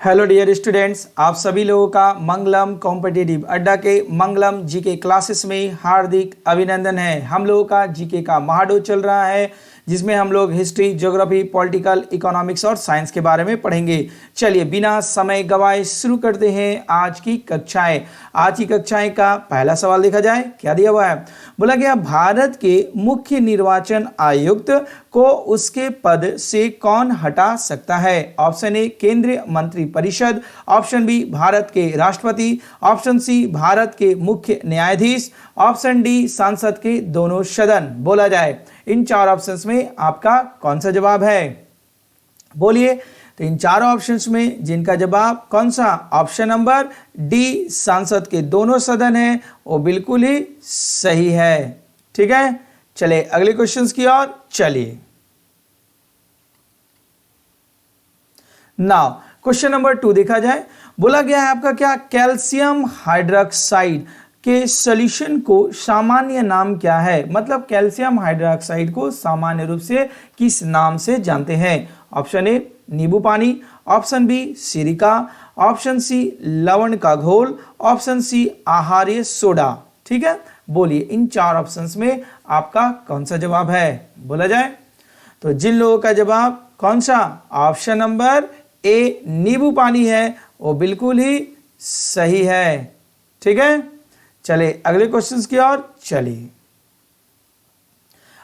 Hello dear students, आप सभी लोगों का मंगलम कॉम्पिटिटिव अड्डा के मंगलम जीके क्लासेस में हार्दिक अभिनंदन है। हम लोगों का जीके का महाडो चल रहा है जिसमें हम लोग हिस्ट्री, ज्योग्राफी, पॉलिटिकल, इकोनॉमिक्स और साइंस के बारे में पढ़ेंगे। चलिए बिना समय गवाए शुरू करते हैं आज की कक्षाएं। आज की कक्षाएं का पहला सवाल देखा जाए, क्या दिया हुआ है। बोला गया भारत के मुख्य निर्वाचन आयुक्त को उसके पद से कौन हटा सकता है। ऑप्शन ए केंद्रीय मंत्री परिषद, ऑप्शन बी भारत के राष्ट्रपति, ऑप्शन सी भारत के मुख्य न्यायाधीश, ऑप्शन डी संसद के दोनों सदन। बोला जाए इन चार ऑप्शंस में आपका कौन सा जवाब है, बोलिए। तो इन चारों ऑप्शंस में जिनका जवाब कौन सा, ऑप्शन नंबर डी संसद के दोनों सदन है, वो बिल्कुल ही सही है। ठीक है, चले अगले क्वेश्चंस की ओर चलिए। नाउ क्वेश्चन नंबर 2 देखा जाए। बोला गया है आपका क्या, कैल्शियम हाइड्रोक्साइड के सॉल्यूशन को सामान्य नाम क्या है। मतलब कैल्शियम हाइड्रोक्साइड को सामान्य रूप से किस नाम से जानते हैं। ऑप्शन ए नींबू पानी, ऑप्शन बी सिरका, ऑप्शन सी लवण का घोल, ऑप्शन सी आहार्य सोडा। ठीक है, बोलिए इन चार ऑप्शंस में आपका कौन सा जवाब है, बोला जाए। तो जिन लोगों का जवाब कौन सा, ऑप्शन नंबर ए नींबू पानी है, वो बिल्कुल ही सही है। ठीक है, चले अगले क्वेश्चंस की ओर चलिए।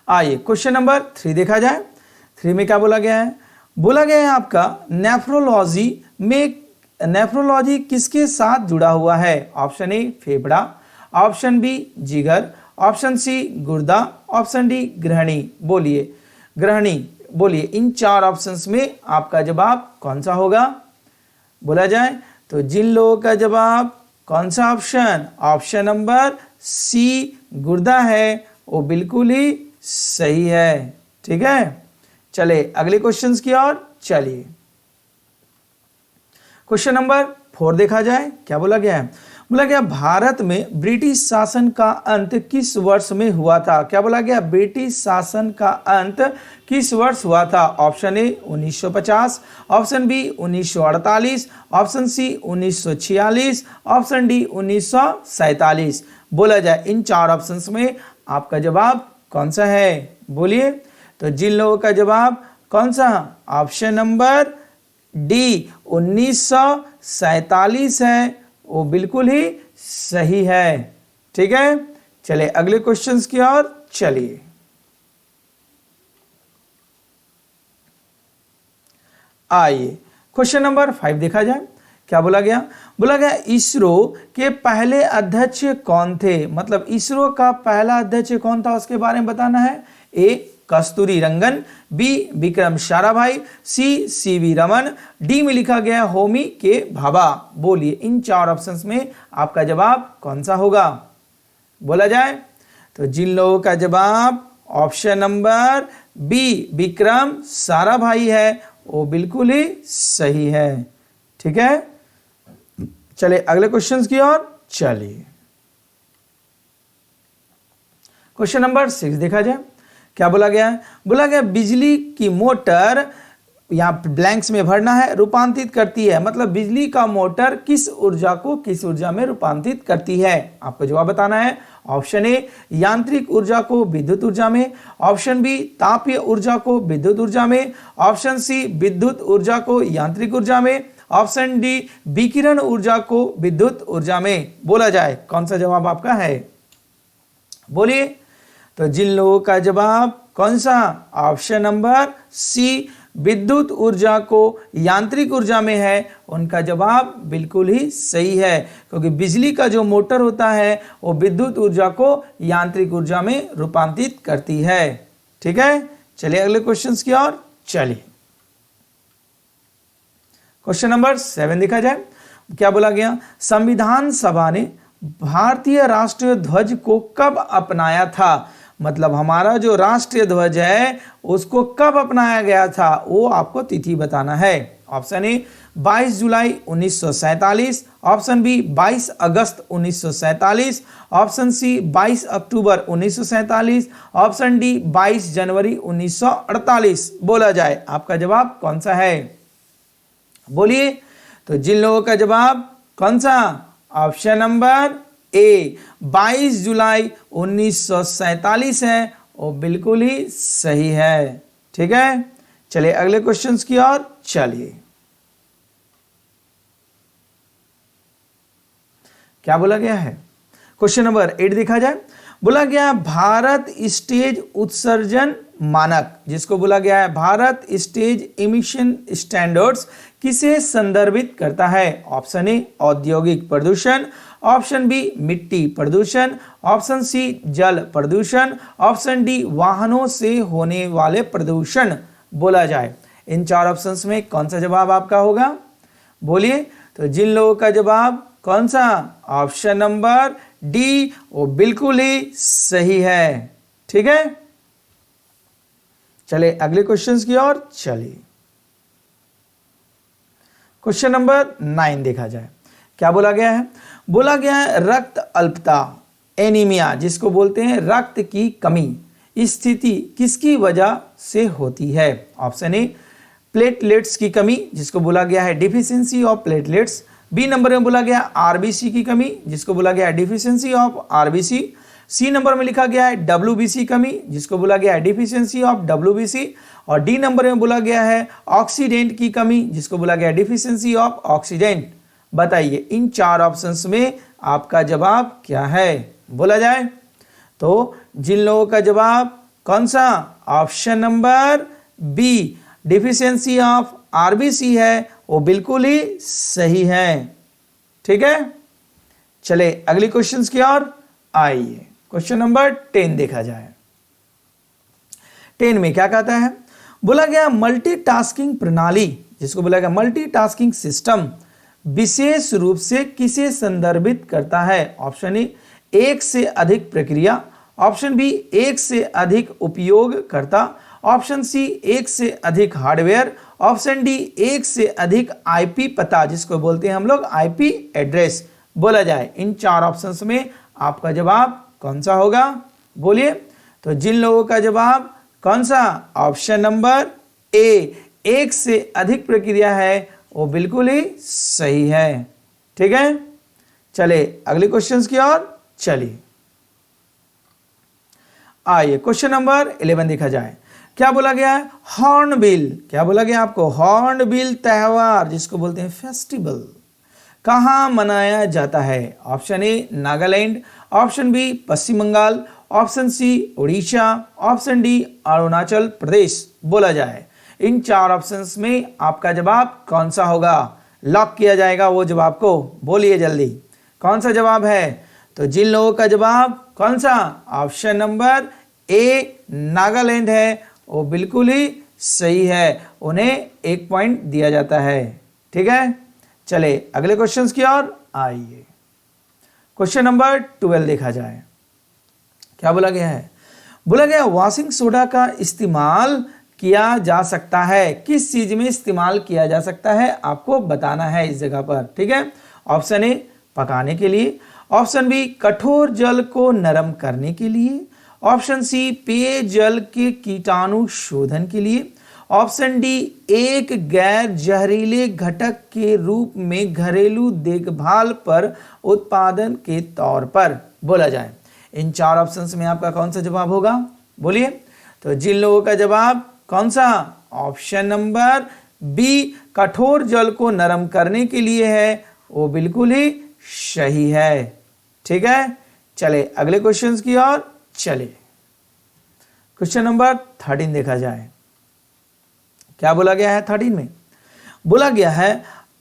आइए क्वेश्चन नंबर 3 देखा जाए। 3 में क्या बोला गया है। बोला गया है आपका नेफ्रोलॉजी किसके साथ जुड़ा हुआ है। ऑप्शन ए फेफड़ा, ऑप्शन बी जिगर, ऑप्शन सी गुर्दा, ऑप्शन डी ग्रहणी। बोलिए ग्रहणी, बोलिए इन चार ऑप्शंस में आपका जवाब कौन सा होगा, बोला जाए। तो जिन लोगों का जवाब कौन सा ऑप्शन, ऑप्शन नंबर सी गुर्दा है, वो बिल्कुल ही सही है। ठीक है, चले अगले क्वेश्चंस की ओर चलिए। क्वेश्चन नंबर 4 देखा जाए, क्या बोला गया है। बोला गया भारत में ब्रिटिश शासन का अंत किस वर्ष में हुआ था। क्या बोला गया, ब्रिटिश शासन का अंत किस वर्ष हुआ था। Option A 1950, option B 1948, option C 1946, option D 1947। बोला जाए इन चार ऑप्शंस में आपका जवाब कौन सा है, बोलिए। तो जिन लोगों का जवाब कौन सा, ऑप्शन नंबर डी 1947 है, वो बिल्कुल ही सही है। ठीक है, चलिए अगले क्वेश्चंस की ओर चलिए। आइए क्वेश्चन नंबर 5 देखा जाए, क्या बोला गया। बोला गया इसरो के पहले अध्यक्ष कौन थे। मतलब इसरो का पहला अध्यक्ष कौन था उसके बारे में बताना है। ए कस्तूरी रंगन, बी विक्रम साराभाई, सी सीवी रमन, डी में लिखा गया होमी के भाभा। बोलिए इन चार ऑप्शंस में आपका जवाब कौन सा होगा, बोला जाए। तो जिन लोगों का जवाब option number B Vikram Sarabhai है, वो बिल्कुल ही सही है। ठीक है, चलिए अगले क्वेश्चंस की ओर चलिए। क्वेश्चन नंबर 6 देखा जाए, क्या बोला गया है। बोला गया बिजली की मोटर, यहाँ ब्लैंक्स में भरना है, रूपांतरित करती है। मतलब बिजली का मोटर किस ऊर्जा को किस ऊर्जा में रूपांतरित करती है, आपको जवाब बताना है। ऑप्शन ए यांत्रिक ऊर्जा को विद्युत ऊर्जा में, ऑप्शन बी तापीय ऊर्जा को विद्युत ऊर्जा में, ऑप्शन सी विद्युत ऊर्जा को यांत्रिक ऊर्जा में, ऑप्शन डी विकिरण ऊर्जा को विद्युत ऊर्जा में। बोला जाए कौन सा जवाब आपका है, बोलिए। तो जिन लोगों का जवाब कौन सा, ऑप्शन नंबर सी विद्युत ऊर्जा को यांत्रिक ऊर्जा में है, उनका जवाब बिल्कुल ही सही है। क्योंकि बिजली का जो मोटर होता है वो विद्युत ऊर्जा को यांत्रिक ऊर्जा में रूपांतरित करती है। ठीक है, चलिए अगले क्वेश्चंस की ओर चलिए। क्वेश्चन नंबर 7 देखा जाए, क्या बोला गया। संविधान सभा ने भारतीय राष्ट्रीय ध्वज को कब अपनाया था। मतलब हमारा जो राष्ट्रीय ध्वज है उसको कब अपनाया गया था, वो आपको तिथि बताना है। ऑप्शन ए 22 जुलाई 1947, ऑप्शन बी 22 अगस्त 1947, ऑप्शन सी 22 अक्टूबर 1947, ऑप्शन डी 22 जनवरी 1948। बोला जाए आपका जवाब कौन सा है, बोलिए। तो जिन लोगों का जवाब कौन सा, ऑप्शन नंबर ए 22 जुलाई 1947 है, वो बिल्कुल ही सही है। ठीक है, चलिए अगले क्वेश्चंस की ओर चलिए। क्या बोला गया है, क्वेश्चन नंबर 8 देखा जाए। बोला गया भारत स्टेज उत्सर्जन मानक, जिसको बोला गया है भारत स्टेज इमिशन स्टैंडर्ड्स, किसे संदर्भित करता है। ऑप्शन ए औद्योगिक प्रदूषण, ऑप्शन बी मिट्टी प्रदूषण, ऑप्शन सी जल प्रदूषण, ऑप्शन डी वाहनों से होने वाले प्रदूषण बोला जाए। इन चार ऑप्शंस में कौन सा जवाब आपका होगा, बोलिए। तो जिन लोगों का जवाब कौन सा, ऑप्शन नंबर डी, वो बिल्कुल ही सही है। ठीक है, चलिए अगले क्वेश्चंस की ओर चलिए। क्वेश्चन नंबर 9 देखा जाए। क्या बोला गया है, बोला गया है रक्त अल्पता एनीमिया, जिसको बोलते हैं रक्त की कमी, स्थिति किसकी वजह से होती है। ऑप्शन ए प्लेटलेट्स की कमी, जिसको बोला गया है deficiency of platelets. B number में बोला गया आरबीसी की कमी, जिसको बोला गया है deficiency of RBC. C number में लिखा गया है डब्ल्यूबीसी कमी, जिसको बोला गया है डिफिशियंसी ऑफ डब्ल्यूबीसी। और डी नंबर में बोला गया है ऑक्सीडेंट की कमी, जिसको बोला गया है डिफिशियंसी ऑफ ऑक्सीडेंट। बताइए इन चार ऑप्शंस में आपका जवाब क्या है, बोला जाए। तो जिन लोगों का जवाब कौन सा, option number B deficiency of RBC है, वो बिल्कुल ही सही है। ठीक है, चले अगली क्वेश्चंस की ओर आइए। क्वेश्चन नंबर 10 देखा जाए। 10 में क्या कहता है, बोला गया मल्टीटास्किंग प्रणाली, जिसको बोला गया मल्टीटास्किंग सिस्टम, विशेष रूप से किसे संदर्भित करता है। ऑप्शन ए एक से अधिक प्रक्रिया, ऑप्शन बी एक से अधिक उपयोगकर्ता, ऑप्शन सी एक से अधिक हार्डवेयर, ऑप्शन डी एक से अधिक आईपी पता, जिसको बोलते हैं हम लोग आईपी एड्रेस बोला जाए। इन चार ऑप्शंस में आपका जवाब कौन सा होगा, बोलिए। तो जिन लोगों का जवाब कौन सा, ऑप्शन नंबर ए एक से अधिक प्रक्रिया है, वो बिल्कुल ही सही है। ठीक है, चले अगले क्वेश्चंस की ओर चलिए। आइए क्वेश्चन नंबर 11 देखा जाए। क्या बोला गया है, हॉर्नबिल, क्या बोला गया आपको, हॉर्नबिल त्योहार, जिसको बोलते हैं फेस्टिवल, कहां मनाया जाता है। Option A Nagaland, option B Paschim Bangal, option C Orissa, option D Arunachal Pradesh बोला जाए। इन चार ऑप्शंस में आपका जवाब कौन सा होगा, लॉक किया जाएगा वो जवाब को, बोलिए जल्दी कौन सा जवाब है। तो जिन लोगों का जवाब कौन सा, ऑप्शन नंबर ए नागालैंड है, वो बिल्कुल ही सही है, उन्हें 1 पॉइंट दिया जाता है। ठीक है, चले अगले क्वेश्चंस की ओर आइए। क्वेश्चन नंबर 12 देखा जाए। क्या बोला गया है, बोला गया वॉशिंग सोडा का इस्तेमाल किया जा सकता है, किस चीज में इस्तेमाल किया जा सकता है आपको बताना है इस जगह पर। ठीक है, ऑप्शन ए पकाने के लिए, ऑप्शन बी कठोर जल को नरम करने के लिए, ऑप्शन सी पेय जल के कीटाणु शोधन के लिए, ऑप्शन डी एक गैर जहरीले घटक के रूप में घरेलू देखभाल पर उत्पादन के तौर पर बोला जाए। इन चार ऑप्शंस में आपका कौन सा जवाब होगा, बोलिए। तो जिन लोगों का जवाब कौन सा, ऑप्शन नंबर बी कठोर जल को नरम करने के लिए है, वो बिल्कुल ही सही है। ठीक है, चले अगले क्वेश्चंस की ओर चले। क्वेश्चन नंबर 13 देखा जाए। क्या बोला गया है 13 में, बोला गया है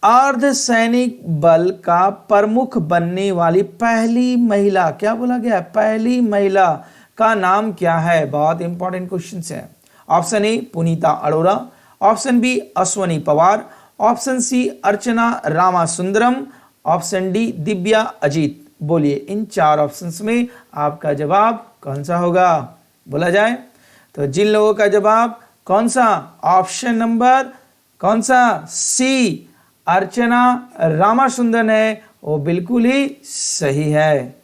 अर्धसैनिक बल का प्रमुख बनने वाली पहली महिला, क्या बोला गया है, पहली महिला का नाम क्या है। बहुत इंपॉर्टेंट क्वेश्चन है। Option A Punita Arora, option B Ashwini Pawar, option C Archana Ramasundaram, option D Divya Ajeet. बोलिए इन चार ऑप्शंस में आपका जवाब कौन सा होगा, बोला जाए। तो जिन लोगों का जवाब कौन सा, ऑप्शन नंबर कौन सा, सी अर्चना रामासुंदरन है, वो बिल्कुल ही सही है।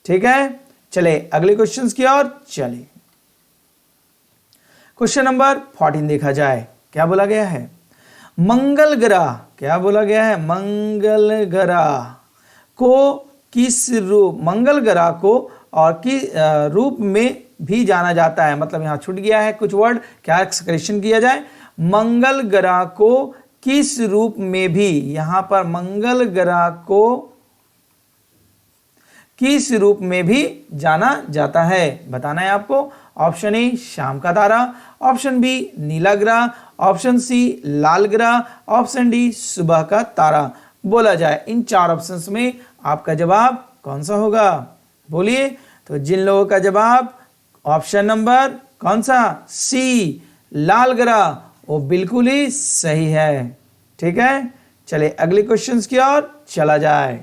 ठीक है, चले अगले क्वेश्चंस की ओर चले। क्वेश्चन नंबर 14 देखा जाए। क्या बोला गया है, मंगल ग्रह, क्या बोला गया है, मंगल ग्रह को किस रूप, मंगल ग्रह को और किस रूप में भी जाना जाता है, मतलब यहां छूट गया है कुछ वर्ड, क्या एक्सप्रेशन किया जाए, मंगल ग्रह को किस रूप में भी, यहां पर मंगल ग्रह को किस रूप में भी जाना जाता है, बताना है आपको। ऑप्शन ए शाम का तारा, ऑप्शन बी नीला ग्रह, ऑप्शन सी लाल ग्रह, ऑप्शन डी सुबह का तारा। बोला जाए इन चार ऑप्शंस में आपका जवाब कौन सा होगा, बोलिए। तो जिन लोगों का जवाब ऑप्शन नंबर कौन सा, सी लाल ग्रह, वो बिल्कुल ही सही है। ठीक है, चलिए अगले क्वेश्चंस की ओर चला जाए।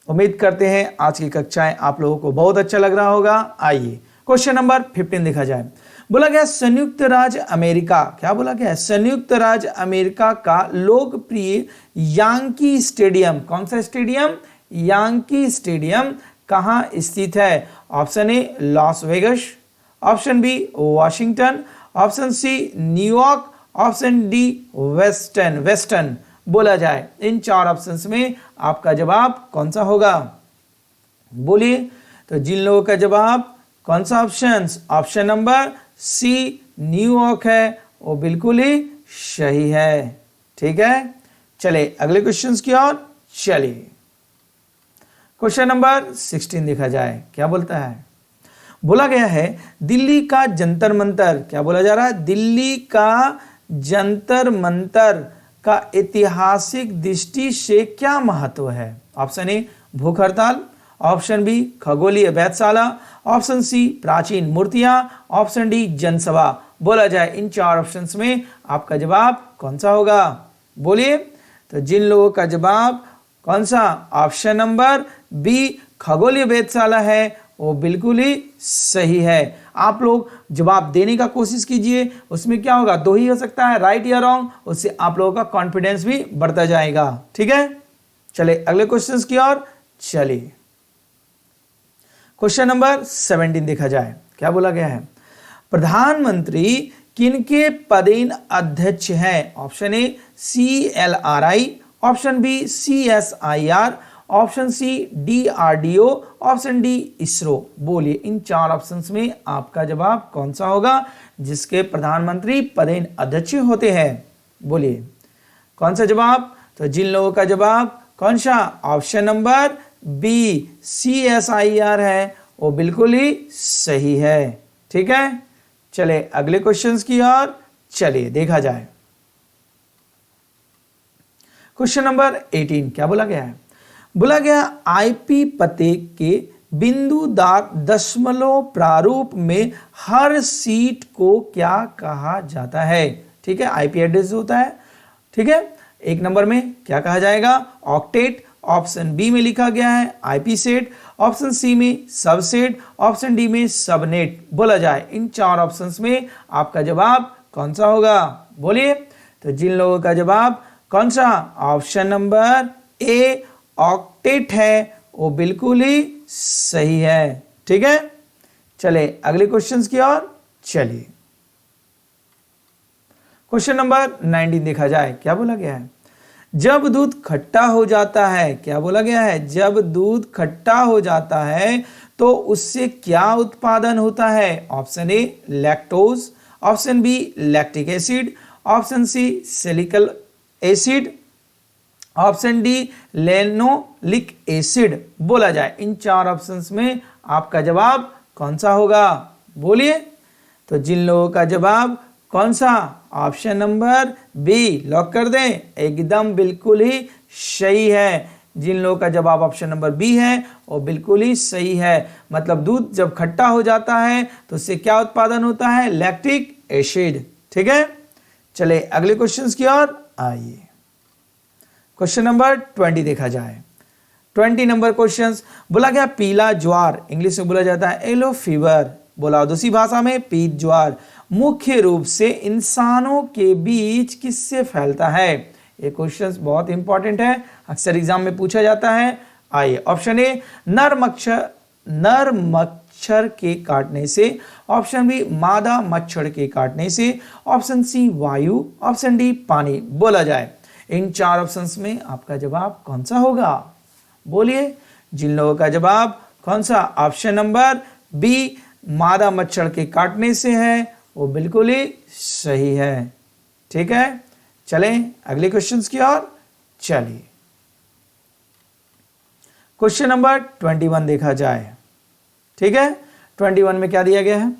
उम्मीद करते हैं आज की कक्षाएं आप लोगों को बहुत अच्छा लग रहा होगा। आइए क्वेश्चन नंबर 15 देखा जाए। बोला गया संयुक्त राज्य अमेरिका, क्या बोला गया है, संयुक्त राज्य अमेरिका का लोकप्रिय यांकी स्टेडियम, कौन सा स्टेडियम, यांकी स्टेडियम कहां स्थित है। Option A Las Vegas, option B Washington, option C New York, option D western. बोला जाए इन चार ऑप्शंस में आपका जवाब कौन सा होगा, बोलिए। तो जिन लोगों का जवाब कौन सा option, option number C New York है, वो बिल्कुल ही सही है। ठीक है, चले अगले क्वेश्चंस की ओर चलिए। क्वेश्चन नंबर 16 देखा जाए, क्या बोलता है। बोला गया है दिल्ली का जंतर मंतर, क्या बोला जा रहा है, दिल्ली का जंतर मंतर का ऐतिहासिक दृष्टि से क्या महत्व है। ऑप्शन ए भूख हड़ताल, ऑप्शन बी खगोलीय वेधशाला, ऑप्शन सी प्राचीन मूर्तियां, ऑप्शन डी जनसभा। बोला जाए इन चार ऑप्शंस में आपका जवाब कौन सा होगा, बोलिए। तो जिन लोगों का जवाब कौन सा, ऑप्शन नंबर बी खगोलीय वेधशाला है, वो बिल्कुल ही सही है। आप लोग जवाब देने का कोशिश कीजिए, उसमें क्या होगा, दो ही हो सकता है, राइट या रॉन्ग, उससे आप लोगों का कॉन्फिडेंस भी बढ़ता जाएगा। ठीक है, चले अगले क्वेश्चंस की ओर चलिए। क्वेश्चन नंबर 17 देखा जाए, क्या बोला गया है, प्रधानमंत्री किनके पदेन अध्यक्ष हैं। Option A CLRI, option B CSIR, option C DRDO, option D ISRO. बोलिए इन चार ऑप्शंस में आपका जवाब कौन सा होगा जिसके प्रधानमंत्री पदेन अध्यक्ष होते हैं, बोलिए कौन सा जवाब। तो जिन लोगों का जवाब कौन सा, ऑप्शन नंबर बी CSIR है, वो बिल्कुल ही सही है। ठीक है, चले अगले क्वेश्चंस की ओर चलिए देखा जाए। क्वेश्चन नंबर 18 क्या बोला गया है, बोला गया IP पते के बिंदुदार दशमलव प्रारूप में हर सीट को क्या कहा जाता है। ठीक है, IP एड्रेस होता है। ठीक है, एक नंबर में क्या कहा जाएगा, ऑक्टेट, ऑप्शन बी में लिखा गया है IP सेट, ऑप्शन सी में सबसेट, ऑप्शन डी में सबनेट। बोला जाए इन चार ऑप्शंस में आपका जवाब कौन सा होगा, बोलिए। तो जिन लोगों का जवाब कौन सा, ऑप्शन नंबर ए ऑक्टेट है, वो बिल्कुल ही सही है। ठीक है, चले अगले क्वेश्चंस की ओर चलिए। क्वेश्चन नंबर 19 देखा जाए, क्या बोला गया है, जब दूध खट्टा हो जाता है, क्या बोला गया है, जब दूध खट्टा हो जाता है तो उससे क्या उत्पादन होता है। Option A lactose, option B lactic acid, option C salicylic acid, option D linoleic acid. बोला जाए इन चार ऑप्शंस में आपका जवाब कौन सा होगा, बोलिए। तो जिन लोगों का जवाब कौन सा, ऑप्शन नंबर बी लॉक कर दें, एकदम बिल्कुल ही सही है। जिन लोगों का जवाब ऑप्शन नंबर बी है वो बिल्कुल ही सही है। मतलब दूध जब खट्टा हो जाता है तो उससे क्या उत्पादन होता है, लैक्टिक एसिड। ठीक है, चले अगले क्वेश्चंस की ओर आइए। क्वेश्चन नंबर 20 देखा जाए। 20 नंबर क्वेश्चन बोला गया पीला ज्वार, इंग्लिश में बोला जाता है येलो फीवर, बोला दूसरी भाषा में पीत ज्वार, मुख्य रूप से इंसानों के बीच किससे फैलता है। ये क्वेश्चन बहुत इंपॉर्टेंट है, अक्सर एग्जाम में पूछा जाता है। आइए ऑप्शन ए नर मच्छर के काटने से, ऑप्शन बी मादा मच्छर के काटने से, ऑप्शन सी वायु, ऑप्शन डी पानी। बोला जाए इन चार ऑप्शंस में आपका जवाब कौन सा होगा? बोलिए जिन लोगों का जवाब कौन सा ऑप्शन नंबर बी मादा मच्छर के काटने से है वो बिल्कुल ही सही है। ठीक है, चलें अगले क्वेश्चंस की ओर चलिए। क्वेश्चन नंबर 21 देखा जाए। ठीक है, 21 में क्या दिया गया है?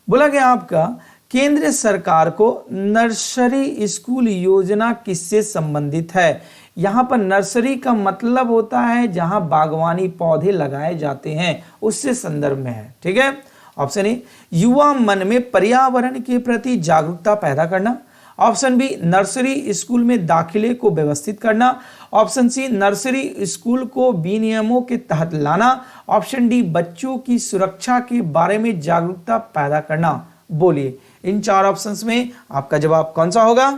बोला गया आपका केंद्र सरकार को नर्सरी स्कूल योजना किससे संबंधित है? यहां पर नर्सरी का मतलब होता है जहां बागवानी पौधे लगाए जाते हैं, उससे संदर्भ में है। ठीक है, ऑप्शन ए युवा मन में पर्यावरण के प्रति जागरूकता पैदा करना, ऑप्शन बी नर्सरी स्कूल में दाखिले को व्यवस्थित करना, ऑप्शन सी नर्सरी स्कूल को विनियमों के तहत लाना, ऑप्शन डी बच्चों की सुरक्षा के बारे में जागरूकता पैदा करना। बोलिए इन चार ऑप्शंस में आपका जवाब कौन सा होगा?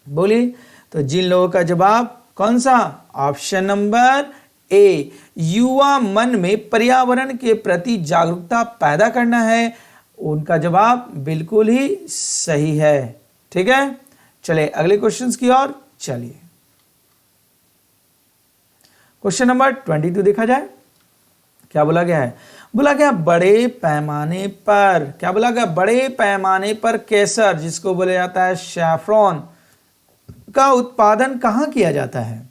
बोलिए तो जिन लोगों का जवाब कौन सा? ऑप्शन नंबर ए युवा मन में पर्यावरण के प्रति जागरूकता पैदा करना है, उनका जवाब बिल्कुल ही सही है। ठीक है, चलिए अगले क्वेश्चंस की ओर चलिए। क्वेश्चन नंबर 22 देखा जाए। क्या बोला गया है? बोला गया बड़े पैमाने पर, क्या बोला गया? बड़े पैमाने पर केसर, जिसको बोला जाता है सैफरॉन, का उत्पादन कहां किया जाता है?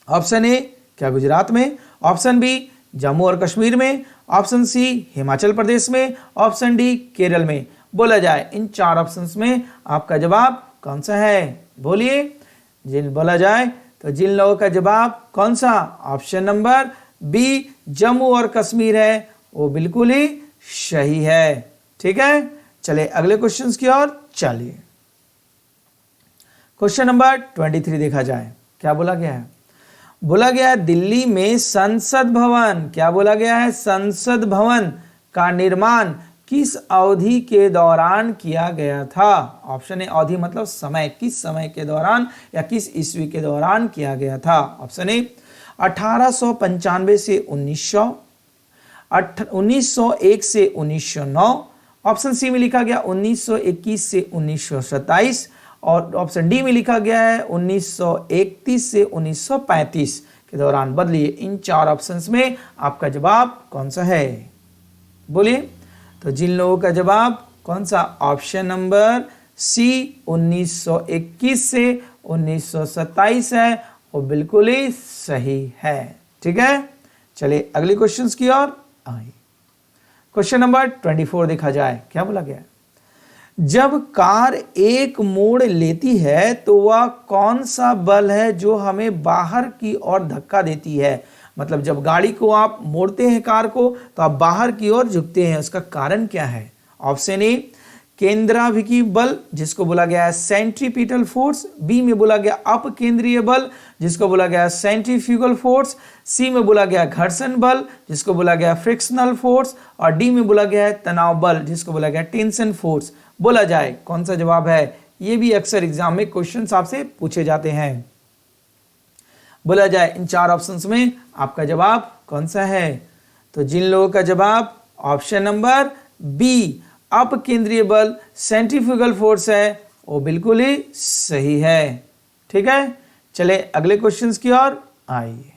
ऑप्शन ए क्या गुजरात में, ऑप्शन बी जम्मू और कश्मीर में, ऑप्शन सी हिमाचल प्रदेश में, ऑप्शन डी केरल में। बोला जाए इन चार ऑप्शंस में आपका जवाब कौन सा है? बोलिए जिन बोला जाए तो जिन लोगों का जवाब कौन सा? ऑप्शन नंबर बी जम्मू और कश्मीर है वो बिल्कुल ही सही है। ठीक है, चले अगले क्वेश्चंस की ओर चलिए। क्वेश्चन नंबर 23 देखा जाए। क्या बोला गया है? बोला गया है दिल्ली में संसद भवन, क्या बोला गया है? संसद भवन का निर्माण किस अवधि के दौरान किया गया था? ऑप्शन ए अवधि मतलब समय, किस समय के दौरान या किस ईस्वी के दौरान किया गया था? ऑप्शन ए 1895 से 1900, 1901 से 1909, ऑप्शन सी में लिखा गया 1921 से 1927 और ऑप्शन डी में लिखा गया है 1931 से 1935 के दौरान। बदलिए इन चार ऑप्शंस में आपका जवाब कौन सा है? बोलिए तो जिन लोगों का जवाब कौन सा? ऑप्शन नंबर सी 1921 से 1927 है वो बिल्कुल ही सही है। ठीक है, चलिए अगले क्वेश्चंस की ओर आइए। क्वेश्चन नंबर 24 देखा जाए। क्या बोला गया? जब कार एक मोड़ लेती है तो वह कौन सा बल है जो हमें बाहर की ओर धक्का देती है? मतलब जब गाड़ी को आप मोड़ते हैं कार को तो आप बाहर की ओर झुकते हैं, उसका कारण क्या है? ऑप्शन ए केंद्राभिमुखी बल, जिसको बोला गया है सेंट्रीपिटल फोर्स, बी में बोला गया अपकेंद्रीय बल, जिसको बोला गया सेंट्रीफ्यूगल फोर्स, सी में बोला गया घर्षण बल, जिसको बोला गया फ्रिक्शनल फोर्स, और डी में बोला गया है तनाव बल, जिसको बोला गया टेंशन फोर्स। बोला जाए कौन सा जवाब है? ये भी अक्सर एग्जाम में क्वेश्चन आपसे पूछे जाते हैं। बोला जाए इन चार ऑप्शंस में आपका जवाब कौन सा है? तो जिन लोगों का जवाब ऑप्शन नंबर बी अपकेंद्रीय बल सेंट्रीफ्यूगल फोर्स है वो बिल्कुल ही सही है। ठीक है, चले अगले क्वेश्चंस की ओर आइए।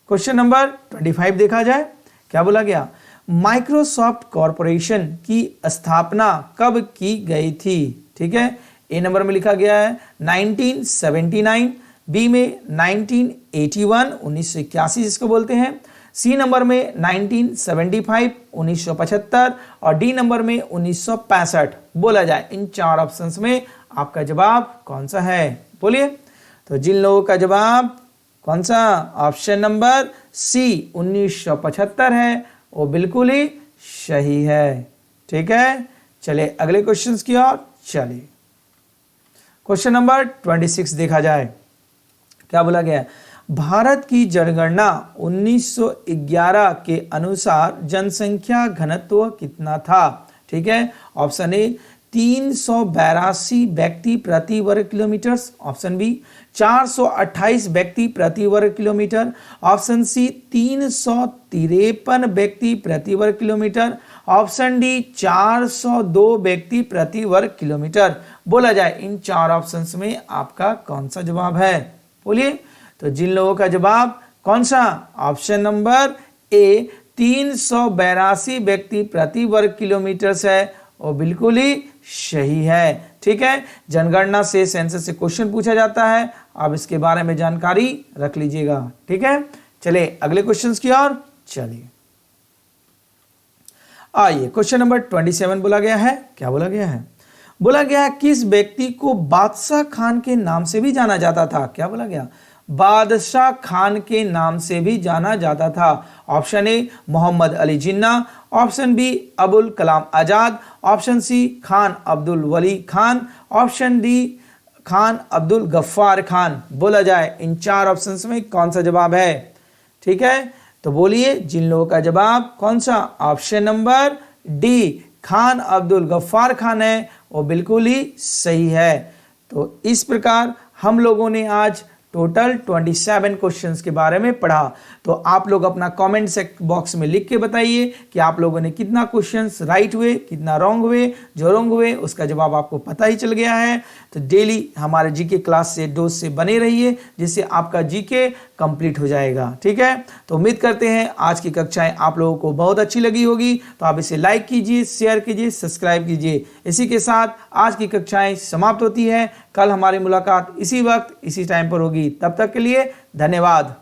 क्वेश्चन नंबर 25 देखा जाए। क्या बोला गया? माइक्रोसॉफ्ट कॉरपोरेशन की स्थापना कब की गई थी? ठीक है, ए नंबर में लिखा गया है 1979, बी में 1981 1981 जिसको बोलते हैं, सी नंबर में 1975 1975 और डी नंबर में 1965। बोला जाए इन चार ऑप्शंस में आपका जवाब कौन सा है? बोलिए तो जिन लोगों का जवाब कौन सा? ऑप्शन नंबर सी 1975 है वो बिल्कुल ही सही है। ठीक है, चलिए अगले क्वेश्चंस की ओर चलिए। क्वेश्चन नंबर 26 देखा जाए। क्या बोला गया? भारत की जनगणना 1911 के अनुसार जनसंख्या घनत्व कितना था? ठीक है, ऑप्शन ए 382 व्यक्ति प्रति वर्ग किलोमीटर, ऑप्शन बी 428 व्यक्ति प्रति वर्ग किलोमीटर, ऑप्शन सी 353 व्यक्ति प्रति वर्ग किलोमीटर, ऑप्शन डी 402 व्यक्ति प्रति वर्ग किलोमीटर। बोला जाए इन चार ऑप्शंस में आपका कौन सा जवाब है, बोलिए। तो जिन लोगों का जवाब कौन सा, ऑप्शन नंबर ए 382 व्यक्ति प्रति वर्ग किलोमीटर है, वो बिल्कुल ही सही है। ठीक है, जनगणना से, सेंसस से क्वेश्चन पूछा जाता है, आप इसके बारे में जानकारी रख लीजिएगा। ठीक है, चलिए अगले क्वेश्चंस की ओर चलिए। आइए क्वेश्चन नंबर 27 बोला गया है, क्या बोला गया है, बोला गया किस व्यक्ति को बादशाह खान के नाम से भी जाना जाता था, क्या बोला गया, बादशाह खान के नाम से भी जाना जाता था। Option A Mohammad Ali Jinnah, option B Abul Kalam Azad, option C Khan Abdul Wali Khan, option D Khan Abdul Ghaffar Khan. बोला जाए इन चार ऑप्शंस में कौन सा जवाब है। ठीक है, तो बोलिए जिन लोगों का जवाब कौन सा, option number D Khan Abdul Ghaffar Khan है, वो बिल्कुल ही सही है। तो इस प्रकार हम लोगों ने आज टोटल 27 क्वेश्चंस के बारे में पढ़ा। तो आप लोग अपना कमेंट बॉक्स में लिख के बताइए कि आप लोगों ने कितना क्वेश्चंस राइट हुए, कितना रॉन्ग हुए। जो रॉन्ग हुए उसका जवाब आपको पता ही चल गया है। तो डेली हमारे जीके क्लास से डोज से बने रहिए, जिससे आपका जीके कंप्लीट हो जाएगा। ठीक है, तो उम्मीद करते हैं आज की कक्षाएं आप लोगों को बहुत अच्छी लगी होगी। तो आप इसे लाइक कीजिए, शेयर कीजिए, सब्सक्राइब कीजिए। इसी के साथ आज की कक्षाएं समाप्त होती है। कल हमारी मुलाकात इसी वक्त इसी टाइम पर होगी। तब तक के लिए धन्यवाद।